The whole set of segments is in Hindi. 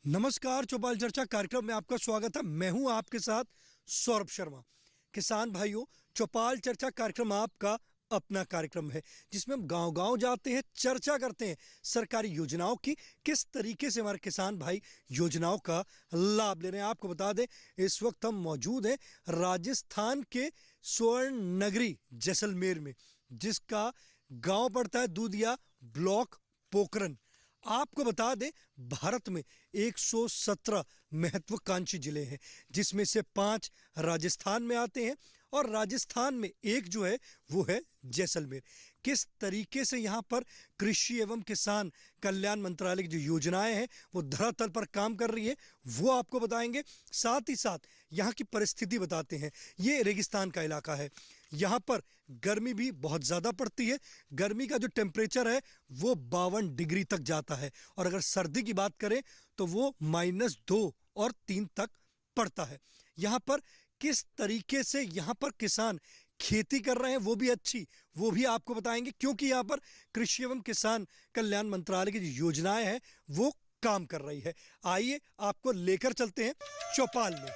नमस्कार, चौपाल चर्चा कार्यक्रम में आपका स्वागत है। मैं हूं आपके साथ सौरभ शर्मा। किसान भाइयों, चौपाल चर्चा कार्यक्रम आपका अपना कार्यक्रम है जिसमें हम गांव-गांव जाते हैं, चर्चा करते हैं सरकारी योजनाओं की, किस तरीके से हमारे किसान भाई योजनाओं का लाभ ले रहे हैं। आपको बता दें, इस वक्त हम मौजूद हैं राजस्थान के स्वर्ण नगरी जैसलमेर में, जिसका गांव पड़ता है दूधिया, ब्लॉक पोखरन। आपको बता दें, भारत में 117 महत्वाकांक्षी जिले हैं, जिसमें से 5 राजस्थान में आते हैं और राजस्थान में एक जो है वो है जैसलमेर। किस तरीके से यहाँ पर कृषि एवं किसान कल्याण मंत्रालय की जो योजनाएं हैं वो धरातल पर काम कर रही है, वो आपको बताएंगे। साथ ही साथ यहाँ की परिस्थिति बताते हैं। ये रेगिस्तान का इलाका है, यहाँ पर गर्मी भी बहुत ज़्यादा पड़ती है। गर्मी का जो टेम्परेचर है वो 52 डिग्री तक जाता है, और अगर सर्दी की बात करें तो वो -2 और 3 तक पड़ता है। यहाँ पर किस तरीके से यहाँ पर किसान खेती कर रहे हैं वो भी आपको बताएंगे, क्योंकि यहाँ पर कृषि एवं किसान कल्याण मंत्रालय की जो योजनाएं हैं वो काम कर रही है। आइए आपको लेकर चलते हैं चौपाल में।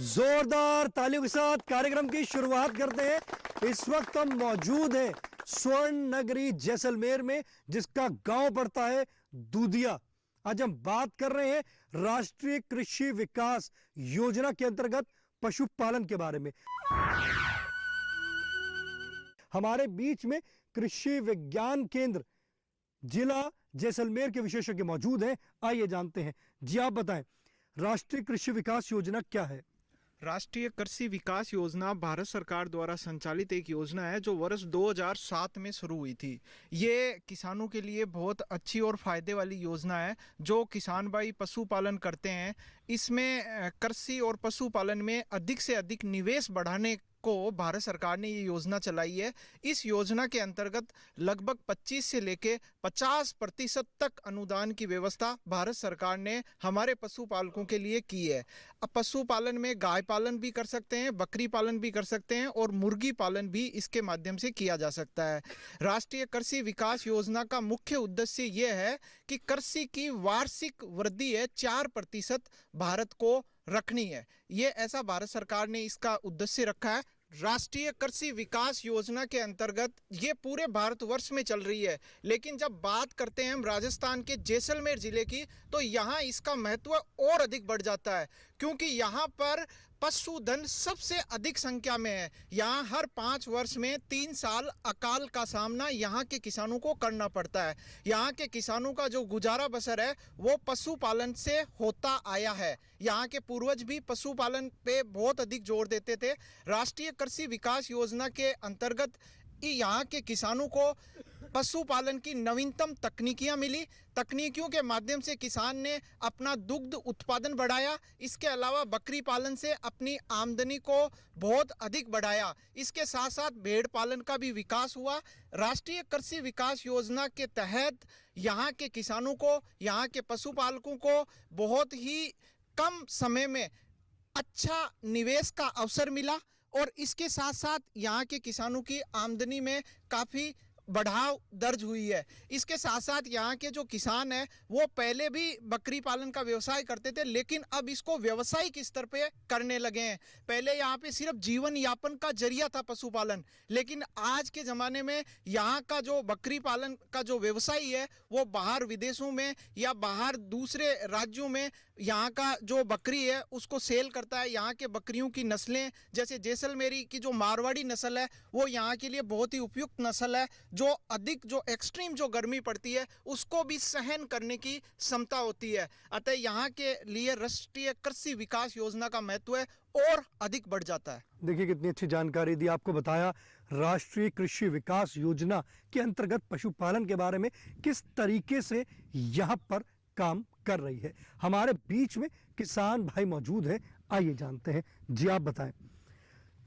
जोरदार तालियों के साथ कार्यक्रम की शुरुआत करते हैं। इस वक्त हम मौजूद हैं स्वर्ण नगरी जैसलमेर में, जिसका गांव पड़ता है दूधिया। आज हम बात कर रहे हैं राष्ट्रीय कृषि विकास योजना के अंतर्गत पशुपालन के बारे में। हमारे बीच में कृषि विज्ञान केंद्र जिला जैसलमेर के विशेषज्ञ मौजूद हैं। आइए जानते हैं। जी, आप बताएं, राष्ट्रीय कृषि विकास योजना क्या है? राष्ट्रीय कृषि विकास योजना भारत सरकार द्वारा संचालित एक योजना है जो वर्ष 2007 में शुरू हुई थी। ये किसानों के लिए बहुत अच्छी और फायदे वाली योजना है। जो किसान भाई पशुपालन करते हैं, इसमें कृषि और पशुपालन में अधिक से अधिक निवेश बढ़ाने को भारत सरकार ने ये योजना चलाई है। इस योजना के अंतर्गत लगभग 25 से लेके 50% तक अनुदान की व्यवस्था भारत सरकार ने हमारे पशुपालकों के लिए की है। अब पशुपालन में गाय पालन भी कर सकते हैं, बकरी पालन भी कर सकते हैं और मुर्गी पालन भी इसके माध्यम से किया जा सकता है। राष्ट्रीय कृषि विकास योजना का मुख्य उद्देश्य ये है कि कृषि की वार्षिक वृद्धि है 4% भारत को रखनी है। ये ऐसा भारत सरकार ने इसका उद्देश्य रखा है। राष्ट्रीय कृषि विकास योजना के अंतर्गत ये पूरे भारतवर्ष में चल रही है, लेकिन जब बात करते हैं हम राजस्थान के जैसलमेर जिले की, तो यहाँ इसका महत्व और अधिक बढ़ जाता है, क्योंकि यहाँ पर पशुधन सबसे अधिक संख्या में है। यहाँ हर 5 वर्ष में 3 साल अकाल का सामना यहाँ के किसानों को करना पड़ता है। यहाँ के किसानों का जो गुजारा बसर है वो पशुपालन से होता आया है। यहाँ के पूर्वज भी पशुपालन पे बहुत अधिक जोर देते थे। राष्ट्रीय कृषि विकास योजना के अंतर्गत यहाँ के किसानों को पशुपालन की नवीनतम तकनीकियाँ मिली। तकनीकियों के माध्यम से किसान ने अपना दुग्ध उत्पादन बढ़ाया। इसके अलावा बकरी पालन से अपनी आमदनी को बहुत अधिक बढ़ाया। इसके साथ साथ भेड़ पालन का भी विकास हुआ। राष्ट्रीय कृषि विकास योजना के तहत यहाँ के किसानों को, यहाँ के पशुपालकों को बहुत ही कम समय में अच्छा निवेश का अवसर मिला, और इसके साथ साथ यहाँ के किसानों की आमदनी में काफ़ी बढ़ाव दर्ज हुई है। इसके साथ साथ यहाँ के जो किसान हैं वो पहले भी बकरी पालन का व्यवसाय करते थे, लेकिन अब इसको व्यावसायिक स्तर पे करने लगे हैं। पहले यहाँ पे सिर्फ जीवन यापन का जरिया था पशुपालन, लेकिन आज के ज़माने में यहाँ का जो बकरी पालन का जो व्यवसाय है वो बाहर विदेशों में या बाहर दूसरे राज्यों में यहाँ का जो बकरी है उसको सेल करता है। यहाँ के बकरियों की नस्लें, जैसे जैसलमेरी की जो मारवाड़ी नस्ल है वो यहाँ के लिए बहुत ही उपयुक्त नस्ल है, जो अधिक जो एक्सट्रीम जो गर्मी पड़ती है उसको भी सहन करने की क्षमता होती है। अतः यहाँ के लिए राष्ट्रीय कृषि विकास योजना का महत्व है और अधिक बढ़ जाता है। देखिए, कितनी अच्छी जानकारी दी। आपको बताया राष्ट्रीय कृषि विकास योजना के अंतर्गत पशुपालन के बारे में, किस तरीके से यहाँ पर काम कर रही है। हमारे बीच में किसान भाई मौजूद हैं, आइए जानते हैं। जी आप बताएं,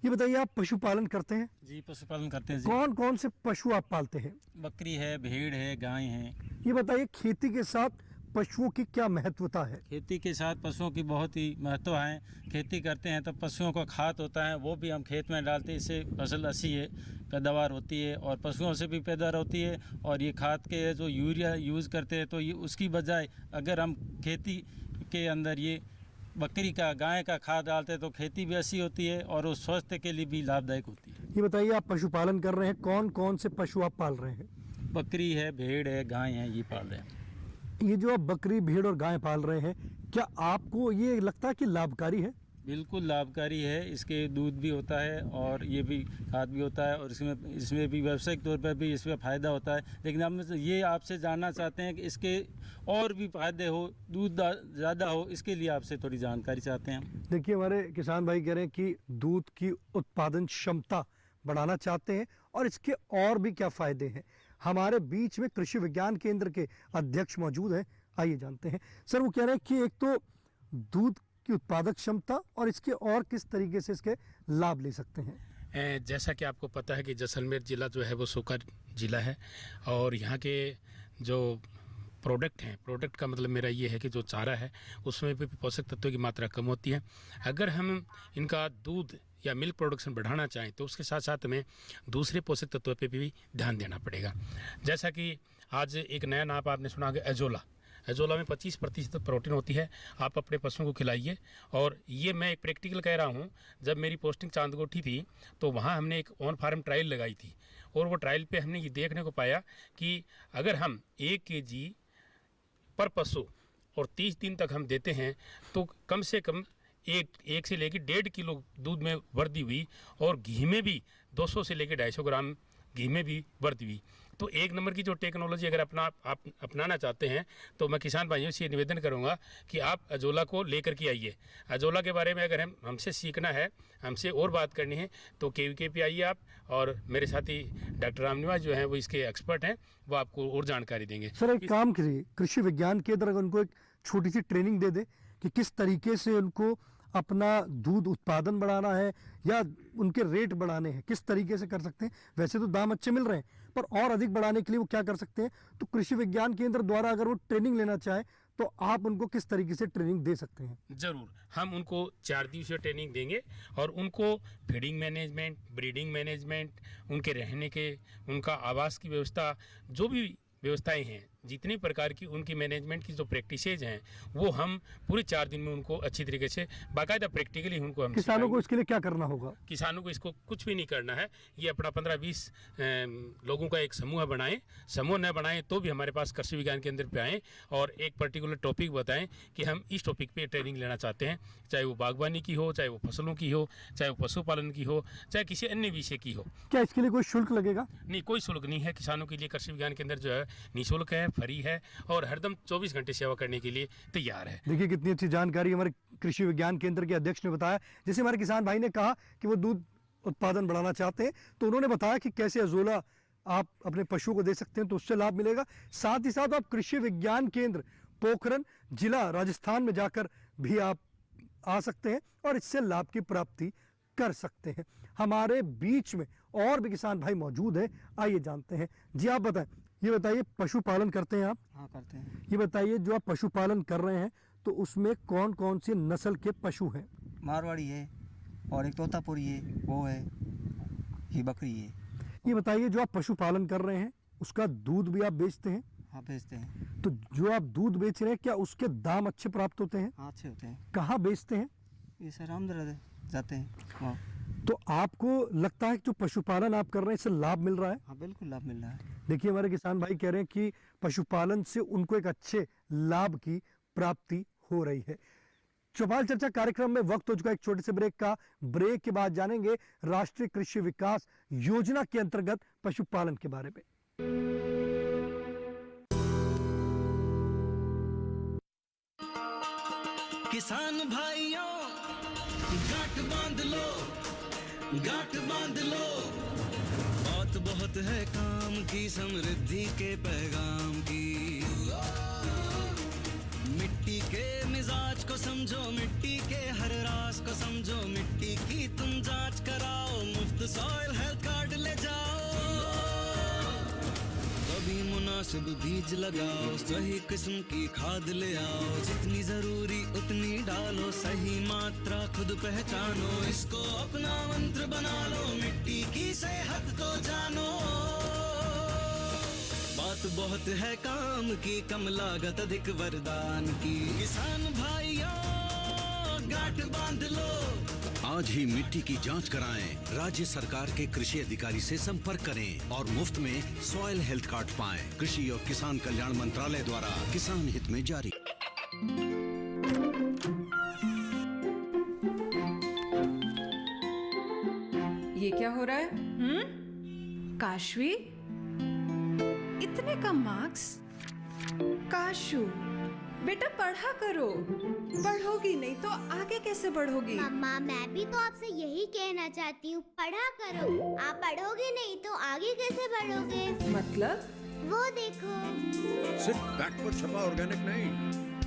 ये बताइए आप पशुपालन करते हैं? जी पशुपालन करते हैं जी। कौन कौन से पशु आप पालते हैं? बकरी है, भेड़ है, गाय है। ये बताइए खेती के साथ पशुओं की क्या महत्वता है? खेती के साथ पशुओं की बहुत ही महत्व है। खेती करते हैं तो पशुओं का खाद होता है, वो भी हम खेत में डालते हैं, इससे फसल अच्छी है, पैदावार होती है और पशुओं से भी पैदावार होती है। और ये खाद के जो यूरिया यूज़ करते हैं तो ये उसकी बजाय अगर हम खेती के अंदर ये बकरी का, गाय का खाद डालते हैं तो खेती भी अच्छी होती है और वो स्वास्थ्य के लिए भी लाभदायक होती है। ये बताइए आप पशुपालन कर रहे हैं, कौन कौन से पशु आप पाल रहे हैं? बकरी है, भेड़ है, गाय है, ये पाल रहे हैं। ये जो आप बकरी, भेड़ और गाय पाल रहे हैं, क्या आपको ये लगता है कि लाभकारी है? बिल्कुल लाभकारी है। इसके दूध भी होता है और ये भी खाद भी होता है और इसमें भी व्यावसायिक तौर पर भी इसमें फ़ायदा होता है। लेकिन हम ये आपसे जानना चाहते हैं कि इसके और भी फ़ायदे हो, दूध ज़्यादा हो, इसके लिए आपसे थोड़ी जानकारी चाहते हैं हम। देखिए हमारे किसान भाई कह रहे हैं कि दूध की उत्पादन क्षमता बढ़ाना चाहते हैं और इसके और भी क्या फ़ायदे हैं। हमारे बीच में कृषि विज्ञान केंद्र के अध्यक्ष मौजूद हैं, आइए जानते हैं। सर वो कह रहे हैं कि एक तो दूध की उत्पादक क्षमता और इसके और किस तरीके से इसके लाभ ले सकते हैं? जैसा कि आपको पता है कि जैसलमेर ज़िला जो है वो सूखा ज़िला है और यहाँ के जो प्रोडक्ट हैं, प्रोडक्ट का मतलब मेरा ये है कि जो चारा है उसमें भी पोषक तत्वों की मात्रा कम होती है। अगर हम इनका दूध या मिल्क प्रोडक्शन बढ़ाना चाहें तो उसके साथ साथ में दूसरे पोषक तत्वों पे भी ध्यान देना पड़ेगा। जैसा कि आज एक नया नाम आपने सुना होगा एजोला। एजोला में 25% प्रोटीन होती है। आप अपने पशुओं को खिलाइए। और ये मैं एक प्रैक्टिकल कह रहा हूँ, जब मेरी पोस्टिंग चांदकोठी थी तो वहाँ हमने एक ऑन फार्म ट्रायल लगाई थी और वो ट्रायल पे हमने ये देखने को पाया कि अगर हम 1 kg पर पशु और 30 दिन तक हम देते हैं तो कम से कम एक से लेकर 1.5 किलो दूध में वृद्धि हुई और घी में भी 200 से लेकर 250 ग्राम घी में भी वृद्धि हुई। तो एक नंबर की जो टेक्नोलॉजी अगर आप अपनाना चाहते हैं तो मैं किसान भाइयों से निवेदन करूंगा कि आप अजोला को लेकर के आइए। अजोला के बारे में अगर हमसे सीखना है, हमसे और बात करनी है तो KVK पे आइए आप, और मेरे साथी डॉक्टर रामनिवास जो हैं वो इसके एक्सपर्ट हैं, वो आपको और जानकारी देंगे। सर एक काम करिए, कृषि विज्ञान केंद्र अगर उनको एक छोटी सी ट्रेनिंग दे दे कि किस तरीके से उनको अपना दूध उत्पादन बढ़ाना है या उनके रेट बढ़ाने हैं, किस तरीके से कर सकते हैं। वैसे तो दाम अच्छे मिल रहे हैं पर और अधिक बढ़ाने के लिए वो क्या कर सकते हैं, तो कृषि विज्ञान केंद्र द्वारा अगर वो ट्रेनिंग लेना चाहे तो आप उनको किस तरीके से ट्रेनिंग दे सकते हैं? ज़रूर, हम उनको 4 दिवसीय ट्रेनिंग देंगे और उनको फीडिंग मैनेजमेंट, ब्रीडिंग मैनेजमेंट, उनके रहने के, उनका आवास की व्यवस्था, जो भी व्यवस्थाएं हैं, जितनी प्रकार की उनकी मैनेजमेंट की जो प्रैक्टिसेज हैं वो हम पूरे 4 दिन में उनको अच्छी तरीके से बाकायदा प्रैक्टिकली उनको हम किसानों को इसके लिए क्या करना होगा? किसानों को इसको कुछ भी नहीं करना है। ये अपना 15-20 लोगों का एक समूह बनाएं। समूह न बनाएं तो भी हमारे पास कृषि विज्ञान केंद्र पे आएँ और एक पर्टिकुलर टॉपिक बताएं कि हम इस टॉपिक पे ट्रेनिंग लेना चाहते हैं, चाहे वो बागवानी की हो, चाहे वो फसलों की हो, चाहे वो पशुपालन की हो, चाहे किसी अन्य विषय की हो। क्या इसके लिए कोई शुल्क लगेगा? नहीं, कोई शुल्क नहीं है। किसानों के लिए कृषि विज्ञान केंद्र जो है निःशुल्क है, फ्री है और हरदम 24 घंटे सेवा करने के लिए तैयार है। देखिए कितनी अच्छी जानकारी हमारे कृषि विज्ञान केंद्र के अध्यक्ष ने बताया। जैसे हमारे किसान भाई ने कहा कि वो दूध उत्पादन बढ़ाना चाहते हैं तो उन्होंने बताया कि कैसे अजोला आप अपने पशुओं को दे सकते हैं तो उससे लाभ मिलेगा। साथ ही साथ आप कृषि विज्ञान केंद्र पोखरन जिला राजस्थान में जाकर भी आप आ सकते हैं और इससे लाभ की प्राप्ति कर सकते हैं। हमारे बीच में और भी किसान भाई मौजूद हैं, आइए जानते हैं। जी आप बताएं, ये बताइए पशुपालन करते हैं आप? हाँ करते हैं। ये बताइए जो आप पशुपालन कर रहे हैं तो उसमें कौन कौन सी नस्ल के पशु हैं? मारवाड़ी है और एक तोतापुरी है, वो है, ये बकरी है। ये बताइए जो आप पशुपालन कर रहे हैं उसका दूध भी आप बेचते हैं? हाँ बेचते हैं। तो जो आप दूध बेच रहे हैं क्या उसके दाम अच्छे प्राप्त होते हैं? हाँ अच्छे होते हैं। कहाँ बेचते हैं? ये सर आमदरद जाते हैं वहाँ। तो आपको लगता है कि जो पशुपालन आप कर रहे हैं इससे लाभ मिल रहा है? हाँ बिल्कुल लाभ मिल रहा है। देखिए हमारे किसान भाई कह रहे हैं कि पशुपालन से उनको एक अच्छे लाभ की प्राप्ति हो रही है। चौपाल चर्चा कार्यक्रम में वक्त हो चुका है एक छोटे से ब्रेक का। ब्रेक के बाद जानेंगे राष्ट्रीय कृषि विकास योजना के अंतर्गत पशुपालन के बारे में। किसान भाइयों गांठ बांध लो, गांठ बांध लो, बहुत बहुत है काम की, समृद्धि के पैगाम की। मिट्टी को समझो, मिट्टी के हर राज को समझो, मिट्टी की तुम जांच कराओ, मुफ्त सॉइल हेल्थ कार्ड ले जाओ। कभी मुनासिब बीज लगाओ, सही किस्म की खाद ले आओ, जितनी जरूरी उतनी डालो, सही मात्रा खुद पहचानो, इसको अपना मंत्र बना लो, मिट्टी की सेहत को जानो। बात बहुत है काम की, कम लागत अधिक वरदान की, किसान भाइयों गांठ बांध लो। आज ही मिट्टी की जांच कराएं, राज्य सरकार के कृषि अधिकारी से संपर्क करें और मुफ्त में सॉइल हेल्थ कार्ड पाएं। कृषि और किसान कल्याण मंत्रालय द्वारा किसान हित में जारी। ये क्या हो रहा है? काशवी, इतने कम मार्क्स? काशू बेटा पढ़ा करो, पढ़ोगी नहीं तो आगे कैसे बढ़ोगी? मम्मा मैं भी तो आपसे यही कहना चाहती हूँ, पढ़ा करो। आप पढ़ोगे नहीं तो आगे कैसे बढ़ोगे? मतलब? वो देखो, सिर्फ बैक पर छपा ऑर्गेनिक नहीं,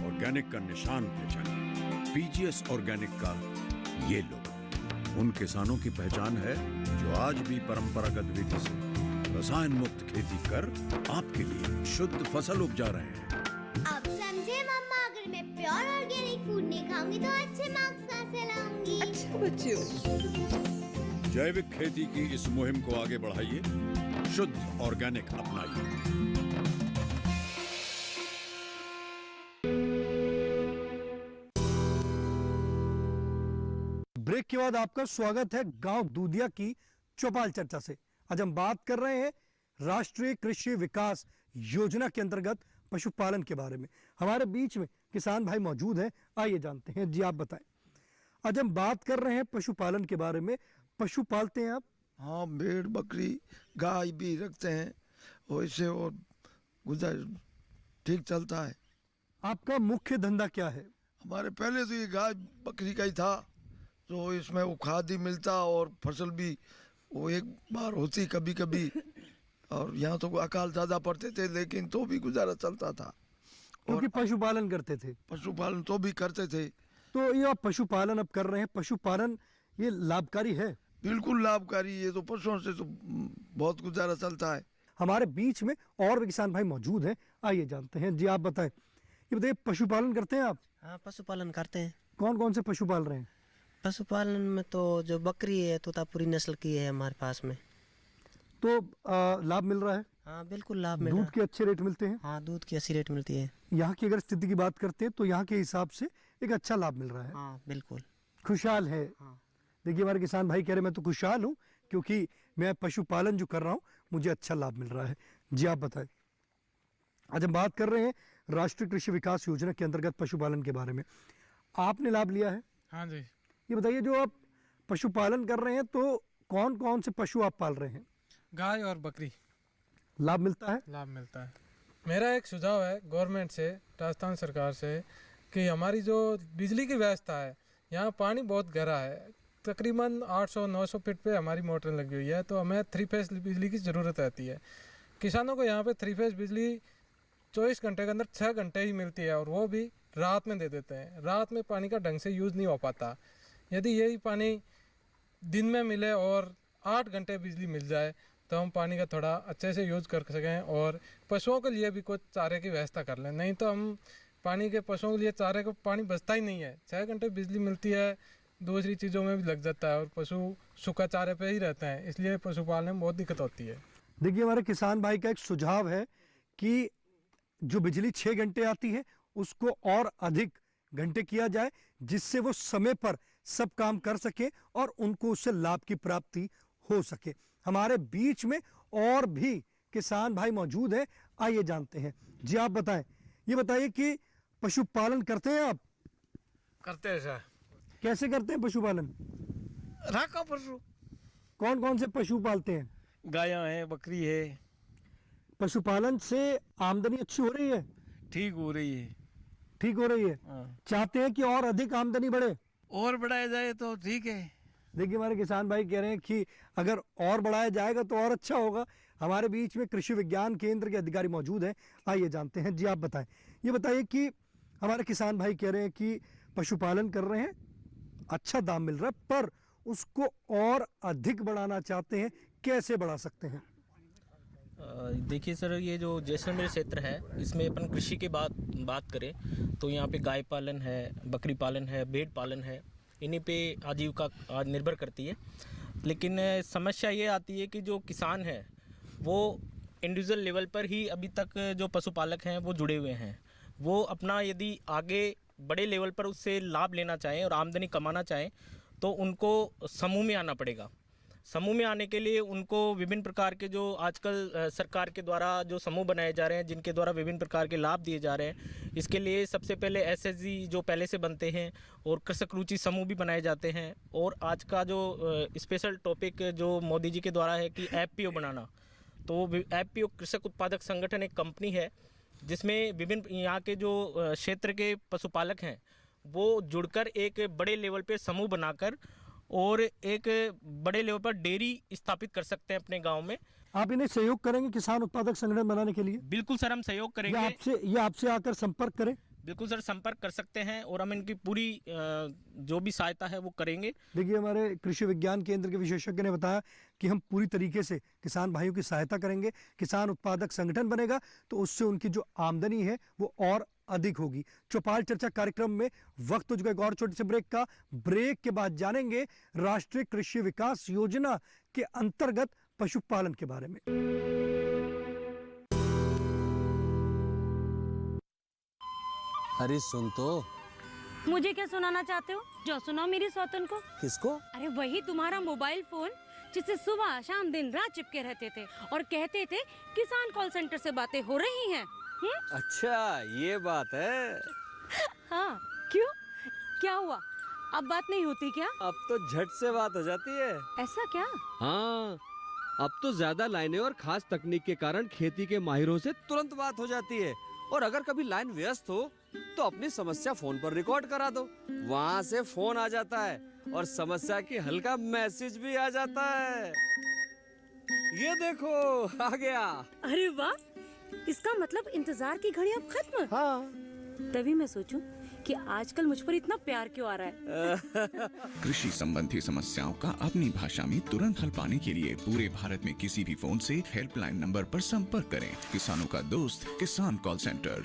ऑर्गेनिक का निशान पहचानिए। पीजीएस ऑर्गेनिक का ये लोग उन किसानों की पहचान है जो आज भी परंपरागत विधि से रसायन मुक्त खेती कर आपके लिए शुद्ध फसल उपजा रहे हैं। अब समझे मम्मा, अगर मैं प्योर ऑर्गेनिक फूड नहीं खाऊंगी तो अच्छे मार्क्स कहाँ से लाऊंगी? अच्छा बच्चों, जैविक खेती की इस मुहिम को आगे बढ़ाइए, शुद्ध ऑर्गेनिक अपनाइए। ब्रेक के बाद आपका स्वागत है गांव दूधिया की चौपाल चर्चा से। आज हम बात कर रहे हैं राष्ट्रीय कृषि विकास योजना के अंतर्गत पशुपालन के बारे में। हमारे बीच में किसान भाई मौजूद हैं, आइए जानते हैं। जी आप बताएं। आज हम बात कर रहे हैं पशुपालन के बारे में। पशु पालते हैं आप? हाँ, भेड़ बकरी गाय भी रखते हैं, और इससे और गुजर ठीक चलता है। आपका मुख्य धंधा क्या है? हमारे पहले तो ये गाय बकरी का ही था, तो इसमें वो खाद ही मिलता और फसल भी वो एक बार होती कभी कभी, और यहाँ तो अकाल ज़्यादा पड़ते थे लेकिन तो भी गुजारा चलता था। क्योंकि पशुपालन करते थे। पशुपालन तो भी करते थे। तो ये आप पशुपालन अब कर रहे हैं, पशुपालन ये लाभकारी है? बिल्कुल लाभकारी, ये तो पशुओं से तो बहुत गुजारा चलता है। हमारे बीच में और भी किसान भाई मौजूद हैं, आइए जानते हैं। जी आप बताएं। ये बताइए, पशुपालन करते हैं आप? हाँ, पशुपालन करते हैं। कौन कौन से पशु पाल रहे हैं? पशुपालन में तो जो बकरी है तोतापुरी नस्ल की है हमारे पास में। तो लाभ मिल रहा है? हाँ बिल्कुल लाभ मिल रहा है। दूध के अच्छे रेट मिलते हैं? हाँ, दूध की अच्छी रेट मिलती है। यहाँ की अगर स्थिति की बात करते हैं तो यहाँ के हिसाब से एक अच्छा लाभ मिल रहा है। हाँ बिल्कुल खुशहाल है। हाँ। देखिए हमारे किसान भाई कह रहे मैं तो खुशहाल हूँ क्योंकि मैं पशुपालन जो कर रहा हूँ मुझे अच्छा लाभ मिल रहा है। जी आप बताएं। आज हम बात कर रहे हैं राष्ट्रीय कृषि विकास योजना के अंतर्गत पशुपालन के बारे में। आपने लाभ लिया है? हाँ जी। ये बताइए, जो आप पशुपालन कर रहे हैं तो कौन कौन से पशु आप पाल रहे हैं? गाय और बकरी। लाभ मिलता है? लाभ मिलता है। मेरा एक सुझाव है गवर्नमेंट से, राजस्थान सरकार से, कि हमारी जो बिजली की व्यवस्था है, यहाँ पानी बहुत गहरा है, तकरीबन 800-900 फीट पे हमारी मोटर लगी हुई है, तो हमें 3 फेज बिजली की ज़रूरत रहती है। किसानों को यहाँ पे 3 फेज बिजली 24 घंटे के अंदर 6 घंटे ही मिलती है, और वो भी रात में दे देते हैं। रात में पानी का ढंग से यूज़ नहीं हो पाता। यदि यही पानी दिन में मिले और 8 घंटे बिजली मिल जाए तो हम पानी का थोड़ा अच्छे से यूज़ कर सकें, और पशुओं के लिए भी कुछ चारे की व्यवस्था कर लें। नहीं तो हम पानी के पशुओं के लिए चारे को पानी बचता ही नहीं है। 6 घंटे बिजली मिलती है, दूसरी चीज़ों में भी लग जाता है और पशु सूखा चारे पे ही रहते हैं, इसलिए पशुपालन में बहुत दिक्कत होती है। देखिए हमारे किसान भाई का एक सुझाव है कि जो बिजली 6 घंटे आती है उसको और अधिक घंटे किया जाए, जिससे वो समय पर सब काम कर सके और उनको उससे लाभ की प्राप्ति हो सके। हमारे बीच में और भी किसान भाई मौजूद हैं, आइए जानते हैं। जी आप बताएं। ये बताइए कि पशुपालन करते हैं आप? करते हैं सर। कैसे करते हैं पशुपालन? रखा पशु। कौन कौन से पशु पालते हैं? गायां है, बकरी है। पशुपालन से आमदनी अच्छी हो रही है? ठीक हो रही है। ठीक हो रही है। चाहते हैं कि और अधिक आमदनी बढ़े? और बढ़ाया जाए तो ठीक है। देखिए हमारे किसान भाई कह रहे हैं कि अगर और बढ़ाया जाएगा तो और अच्छा होगा। हमारे बीच में कृषि विज्ञान केंद्र के अधिकारी मौजूद हैं, आइए जानते हैं। जी आप बताएं। ये बताइए कि हमारे किसान भाई कह रहे हैं कि पशुपालन कर रहे हैं, अच्छा दाम मिल रहा है, पर उसको और अधिक बढ़ाना चाहते हैं, कैसे बढ़ा सकते हैं? देखिए सर, ये जो जैसलमेर क्षेत्र है इसमें अपन कृषि की बात करें तो यहाँ पे गाय पालन है, बकरी पालन है, भेड़ पालन है, इन्हीं पे आजीविका आज निर्भर करती है। लेकिन समस्या ये आती है कि जो किसान है वो इंडिविजुअल लेवल पर ही अभी तक जो पशुपालक हैं वो जुड़े हुए हैं। वो अपना यदि आगे बड़े लेवल पर उससे लाभ लेना चाहें और आमदनी कमाना चाहें तो उनको समूह में आना पड़ेगा। समूह में आने के लिए उनको विभिन्न प्रकार के जो आजकल सरकार के द्वारा जो समूह बनाए जा रहे हैं, जिनके द्वारा विभिन्न प्रकार के लाभ दिए जा रहे हैं, इसके लिए सबसे पहले एसएचजी जो पहले से बनते हैं और कृषक रुचि समूह भी बनाए जाते हैं। और आज का जो स्पेशल टॉपिक जो मोदी जी के द्वारा है कि एफपीओ बनाना, तो एफपीओ कृषक उत्पादक संगठन एक कंपनी है जिसमें विभिन्न यहाँ के जो क्षेत्र के पशुपालक हैं वो जुड़कर एक बड़े लेवल पे समूह बनाकर और एक बड़े लेवल पर डेयरी स्थापित कर सकते हैं अपने गांव में। आप इन्हें सहयोग करेंगे किसान उत्पादक संगठन बनाने के लिए? बिल्कुल सर, हम सहयोग करेंगे। ये आपसे आकर संपर्क करें? बिल्कुल सर, संपर्क कर सकते हैं और हम इनकी पूरी जो भी सहायता है वो करेंगे। देखिए, हमारे कृषि विज्ञान केंद्र के विशेषज्ञ ने बताया कि हम पूरी तरीके से किसान भाइयों की सहायता करेंगे। किसान उत्पादक संगठन बनेगा तो उससे उनकी जो आमदनी है वो और अधिक होगी। चौपाल चर्चा कार्यक्रम में वक्त हो चुका है एक और छोटे से ब्रेक का। ब्रेक के बाद जानेंगे राष्ट्रीय कृषि विकास योजना के अंतर्गत पशुपालन के बारे में। अरे सुन तो। मुझे क्या सुनाना चाहते हो? जो सुनाओ मेरी सौतन को। किसको? अरे वही तुम्हारा मोबाइल फोन जिससे सुबह शाम दिन रात चिपके रहते थे और कहते थे किसान कॉल सेंटर से बातें हो रही हैं। अच्छा ये बात है। हाँ, क्यों? क्या हुआ? अब बात नहीं होती क्या? अब तो झट से बात हो जाती है। ऐसा क्या? हाँ, अब तो ज्यादा लाइनें और खास तकनीक के कारण खेती के माहिरों से तुरंत बात हो जाती है। और अगर कभी लाइन व्यस्त हो तो अपनी समस्या फोन पर रिकॉर्ड करा दो, वहाँ से फोन आ जाता है और समस्या की हल का मैसेज भी आ जाता है। ये देखो आ गया। अरे वाह, इसका मतलब इंतजार की घड़ी अब खत्म। हाँ। तभी मैं सोचूं कि आजकल मुझ पर इतना प्यार क्यों आ रहा है। कृषि संबंधी समस्याओं का अपनी भाषा में तुरंत हल पाने के लिए पूरे भारत में किसी भी फोन से हेल्पलाइन नंबर पर संपर्क करें। किसानों का दोस्त किसान कॉल सेंटर।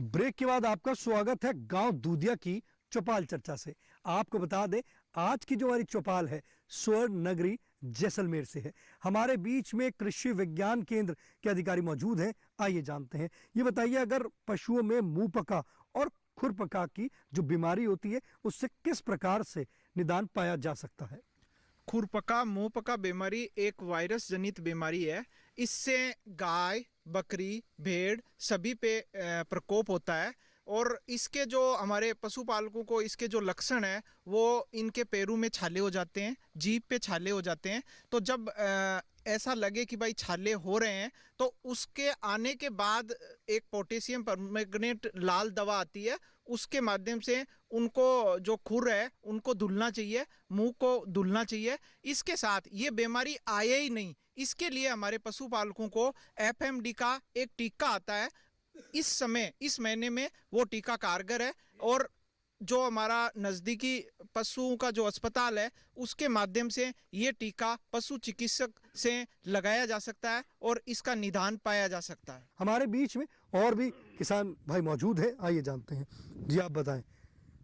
ब्रेक के बाद आपका स्वागत है गांव दूधिया की चौपाल चर्चा से। आपको बता दें, आज की जो हमारी चौपाल है स्वर्ण नगरी जैसलमेर से है। हमारे बीच में कृषि विज्ञान केंद्र के अधिकारी मौजूद हैं। आइए जानते हैं। ये बताइए, अगर पशुओं में मुंह पका और खुरपका की जो बीमारी होती है उससे किस प्रकार से निदान पाया जा सकता है? खुरपका मुंहपका बीमारी एक वायरस जनित बीमारी है। इससे गाय, बकरी, भेड़ सभी पे प्रकोप होता है और इसके जो हमारे पशुपालकों को इसके जो लक्षण है वो इनके पैरों में छाले हो जाते हैं, जीभ पे छाले हो जाते हैं। तो जब ऐसा लगे कि भाई छाले हो रहे हैं तो उसके आने के बाद एक पोटेशियम परमैंगनेट लाल दवा आती है, उसके माध्यम से उनको जो खुर है उनको धुलना चाहिए, मुंह को धुलना चाहिए। इसके साथ ये बीमारी आए ही नहीं, इसके लिए हमारे पशुपालकों को एफएमडी का एक टीका आता है। इस समय इस महीने में वो टीका कारगर है और जो हमारा नज़दीकी पशुओं का जो अस्पताल है उसके माध्यम से ये टीका पशु चिकित्सक से लगाया जा सकता है और इसका निदान पाया जा सकता है। हमारे बीच में और भी किसान भाई मौजूद हैं। आइए जानते हैं। जी आप बताएं,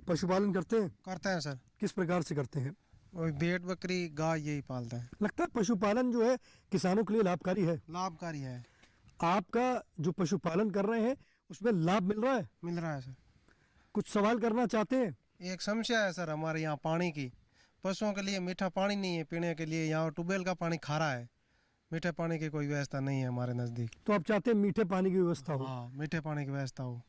पशुपालन करते हैं? करते हैं सर। किस प्रकार से करते हैं? भेड़, बकरी, गाय यही पालता है। लगता है पशुपालन जो है किसानों के लिए लाभकारी है? लाभकारी है। आपका जो पशुपालन कर रहे हैं उसमें लाभ मिल रहा है? मिल रहा है सर। कुछ सवाल करना चाहते हैं? एक समस्या है सर हमारे यहाँ पानी की। पशुओं के लिए मीठा पानी नहीं है पीने के लिए। यहाँ ट्यूबवेल का पानी खारा है, मीठे पानी की कोई व्यवस्था नहीं है हमारे नज़दीक। तो आप चाहते हैं मीठे पानी की व्यवस्था हो? हाँ, मीठे पानी की व्यवस्था हो।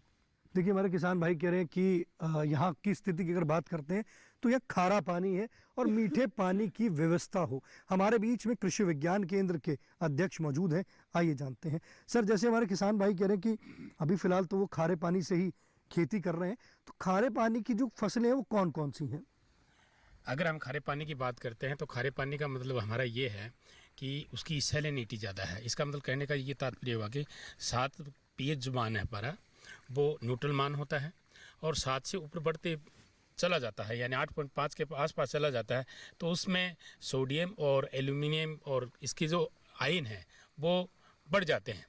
देखिए, हमारे किसान भाई कह रहे हैं कि यहाँ की स्थिति की अगर बात करते हैं तो यह खारा पानी है और मीठे पानी की व्यवस्था हो। हमारे बीच में कृषि विज्ञान केंद्र के अध्यक्ष मौजूद हैं। आइए जानते हैं। सर, जैसे हमारे किसान भाई कह रहे हैं कि अभी फिलहाल तो वो खारे पानी से ही खेती कर रहे हैं, तो खारे पानी की जो फसलें हैं वो कौन कौन सी हैं? अगर हम खारे पानी की बात करते हैं तो खारे पानी का मतलब हमारा ये है कि उसकी सैलिनिटी ज़्यादा है। इसका मतलब कहने का ये तात्पर्य हुआ कि 7 पीएच जो मान है हमारा वो न्यूट्रल मान होता है और 7 से ऊपर बढ़ते चला जाता है, यानी 8.5 के आसपास चला जाता है, तो उसमें सोडियम और एल्यूमिनियम और इसके जो आयन है वो बढ़ जाते हैं,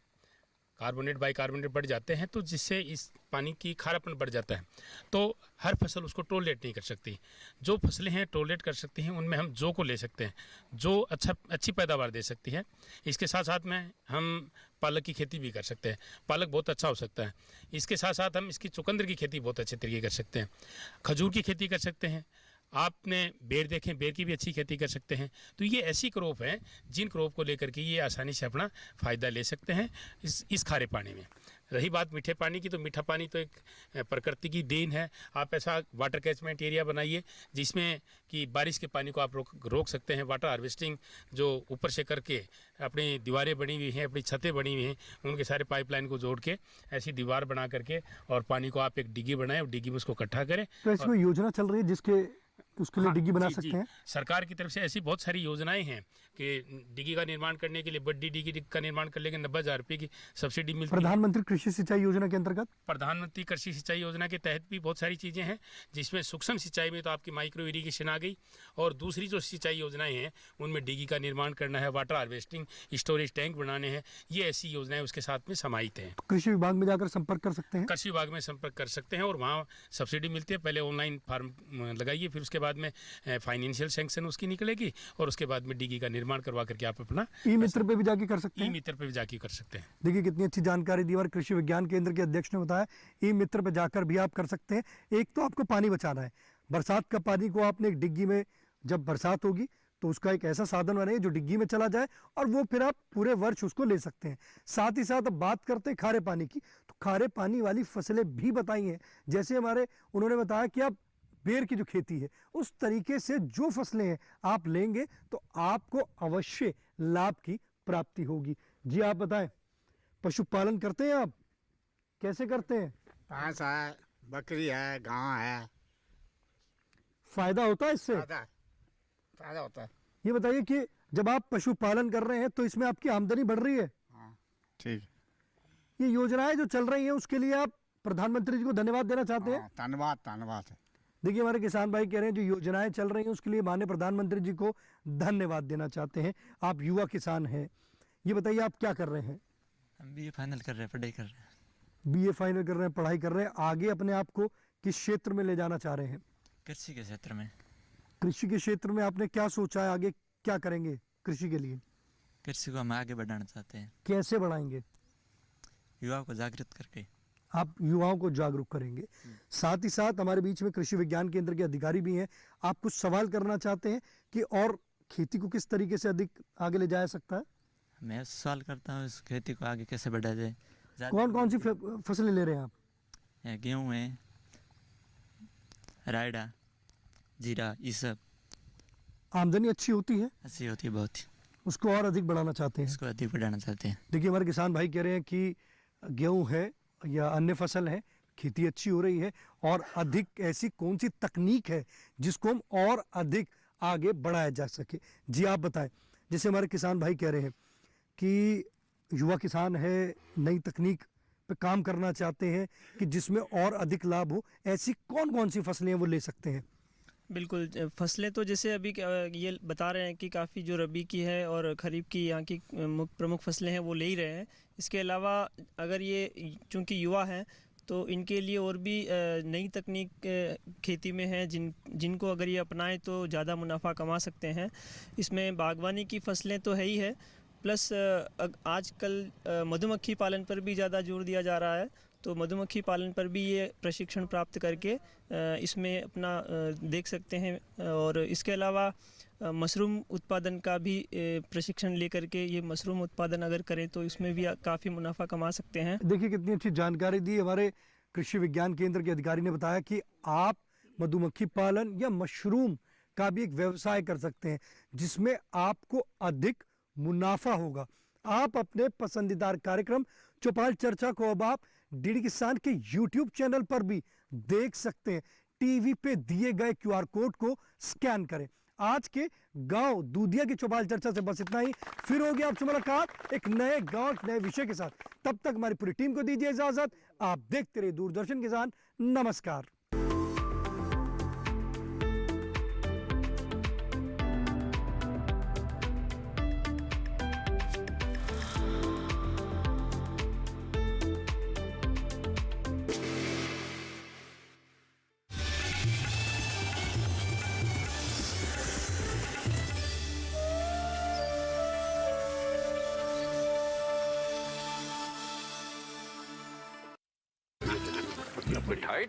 कार्बोनेट बाइकार्बोनेट बढ़ जाते हैं, तो जिससे इस पानी की खारापन बढ़ जाता है। तो हर फसल उसको टॉलरेट नहीं कर सकती। जो फसलें हैं टॉलरेट कर सकती हैं, उनमें हम जौ को ले सकते हैं, जो अच्छी पैदावार दे सकती है। इसके साथ साथ में हम पालक की खेती भी कर सकते हैं, पालक बहुत अच्छा हो सकता है। इसके साथ साथ हम इसकी चुकंदर की खेती बहुत अच्छे तरीके कर सकते हैं, खजूर की खेती कर सकते हैं। आपने बेर देखें, बेर की भी अच्छी खेती कर सकते हैं। तो ये ऐसी क्रॉप हैं जिन क्रॉप को लेकर के ये आसानी से अपना फ़ायदा ले सकते हैं इस खारे पानी में। रही बात मीठे पानी की, तो मीठा पानी तो एक प्रकृति की देन है। आप ऐसा वाटर कैचमेंट एरिया बनाइए जिसमें कि बारिश के पानी को आप रोक सकते हैं। वाटर हार्वेस्टिंग जो ऊपर से करके अपनी दीवारें बनी हुई हैं, अपनी छतें बनी हुई हैं, उनके सारे पाइपलाइन को जोड़ के ऐसी दीवार बना करके और पानी को आप एक डिग्गी बनाएं और डिग्गी में उसको इकट्ठा करें। तो ऐसी कोई योजना चल रही है जिसके उसके लिए डिग्गी बना सकते हैं? सरकार की तरफ से ऐसी बहुत सारी योजनाएं हैं कि डिग्गी का निर्माण करने के लिए बड़ी डिग्गी का निर्माण कर लेंगे, 90,000 रुपये की सब्सिडी मिलती है। प्रधानमंत्री कृषि सिंचाई योजना के अंतर्गत, प्रधानमंत्री कृषि सिंचाई योजना के तहत भी बहुत सारी चीज़ें हैं, जिसमें सूक्ष्म सिंचाई में तो आपकी माइक्रो इरीगेशन आ गई, और दूसरी जो सिंचाई योजनाएं हैं उनमें डिग्गी का निर्माण करना है, वाटर हार्वेस्टिंग, स्टोरेज टैंक बनाने हैं, ये ऐसी योजनाएं उसके साथ में समाहित हैं। कृषि विभाग में जाकर संपर्क कर सकते हैं, कृषि विभाग में संपर्क कर सकते हैं और वहाँ सब्सिडी मिलती है। पहले ऑनलाइन फॉर्म लगाइए, फिर उसके बाद में फाइनेंशियल सैंक्शन उसकी निकलेगी और उसके बाद में डिग्गी का निर्माण करवा करके आप अपना ई मित्र पे भी जाके कर सकते हैं। ई मित्र पे भी जाके कर सकते हैं। देखिए कितनी अच्छी जानकारी दी, और कृषि विज्ञान केंद्र के अध्यक्ष ने बताया ई मित्र पे जाकर भी आप कर सकते हैं। एक तो आपको पानी बचाना है, बरसात का पानी को आपने एक डिग्गी में, जब बरसात होगी तो उसका एक ऐसा साधन बनाइए जो डिग्गी में चला जाए और वो फिर आप पूरे वर्ष उसको ले सकते हैं। साथ ही साथ अब बात करते हैं खारे पानी की, तो खारे पानी वाली फसलें भी बताई हैं। जैसे उन्होंने बताया कि आप बेर की जो खेती है उस तरीके से जो फसलें हैं आप लेंगे तो आपको अवश्य लाभ की प्राप्ति होगी। जी आप बताएं, पशुपालन करते हैं आप, कैसे करते हैं? भैंस है, बकरी है, गाय है। फायदा होता है इससे? फायदा होता है। ये बताइए कि जब आप पशुपालन कर रहे हैं तो इसमें आपकी आमदनी बढ़ रही है? ठीक। ये योजनाएं जो चल रही हैं उसके लिए आप प्रधानमंत्री जी को धन्यवाद देना चाहते हैं? धन्यवाद। देखिए हमारे किसान भाई कह रहे हैं जो योजनाएं चल रही हैं उसके लिए माननीय प्रधानमंत्री जी को धन्यवाद देना चाहते हैं। आप युवा किसान हैं, ये बताइए आप क्या कर रहे हैं? हम बीए फाइनल कर रहे हैं, पढ़ाई कर रहे हैं। बीए फाइनल कर रहे हैं, पढ़ाई कर रहे हैं। आगे अपने आप को किस क्षेत्र में ले जाना चाह रहे हैं? कृषि के क्षेत्र में। कृषि के क्षेत्र में आपने क्या सोचा है, आगे क्या करेंगे कृषि के लिए? कृषि को हम आगे बढ़ाना चाहते हैं। कैसे बढ़ाएंगे? युवाओं को जागृत करके। आप युवाओं को जागरूक करेंगे। साथ ही साथ हमारे बीच में कृषि विज्ञान केंद्र के अधिकारी भी हैं। आप कुछ सवाल करना चाहते हैं कि और खेती को किस तरीके से अधिक आगे ले जाया सकता है? मैं सवाल करता हूँ इस खेती को आगे कैसे बढ़ाया जाए। कौन कौन सी फसलें ले रहे हैं आप? गेहूँ है, रायडा, जीरा, ये सब। आमदनी अच्छी होती है? अच्छी होती है बहुत। उसको और अधिक बढ़ाना चाहते हैं? इसको अधिक बढ़ाना चाहते हैं। देखिए हमारे किसान भाई कह रहे हैं कि गेहूँ है या अन्य फसल है, खेती अच्छी हो रही है, और अधिक ऐसी कौन सी तकनीक है जिसको हम और अधिक आगे बढ़ाया जा सके? जी आप बताएं। जैसे हमारे किसान भाई कह रहे हैं कि युवा किसान है, नई तकनीक पे काम करना चाहते हैं कि जिसमें और अधिक लाभ हो, ऐसी कौन कौन सी फसलें वो ले सकते हैं? बिल्कुल, फसलें तो जैसे अभी ये बता रहे हैं कि काफ़ी जो रबी की है और खरीफ की यहाँ की प्रमुख फसलें हैं वो ले ही रहे हैं। इसके अलावा अगर ये चूँकि युवा हैं तो इनके लिए और भी नई तकनीक खेती में है जिनको अगर ये अपनाएं तो ज़्यादा मुनाफा कमा सकते हैं। इसमें बागवानी की फसलें तो है ही है, प्लस आजकल मधुमक्खी पालन पर भी ज़्यादा जोर दिया जा रहा है, तो मधुमक्खी पालन पर भी ये प्रशिक्षण प्राप्त करके इसमें अपना देख सकते हैं। और इसके अलावा मशरूम उत्पादन का भी प्रशिक्षण लेकर के ये मशरूम उत्पादन अगर करें तो इसमें भी काफ़ी मुनाफा कमा सकते हैं। देखिए कितनी अच्छी जानकारी दी हमारे कृषि विज्ञान केंद्र के अधिकारी ने बताया कि आप मधुमक्खी पालन या मशरूम का भी एक व्यवसाय कर सकते हैं जिसमें आपको अधिक मुनाफा होगा। आप अपने पसंदीदार कार्यक्रम चौपाल चर्चा को अब आप डीडी किसान के YouTube चैनल पर भी देख सकते हैं। टीवी पे दिए गए QR कोड को स्कैन करें, आज के गांव दूधिया की चौपाल चर्चा से बस इतना ही। फिर होगी आपसे मुलाकात एक नए गांव एक नए विषय के साथ। तब तक हमारी पूरी टीम को दीजिए इजाजत। आप देखते रहिए दूरदर्शन किसान। नमस्कार। मिठाई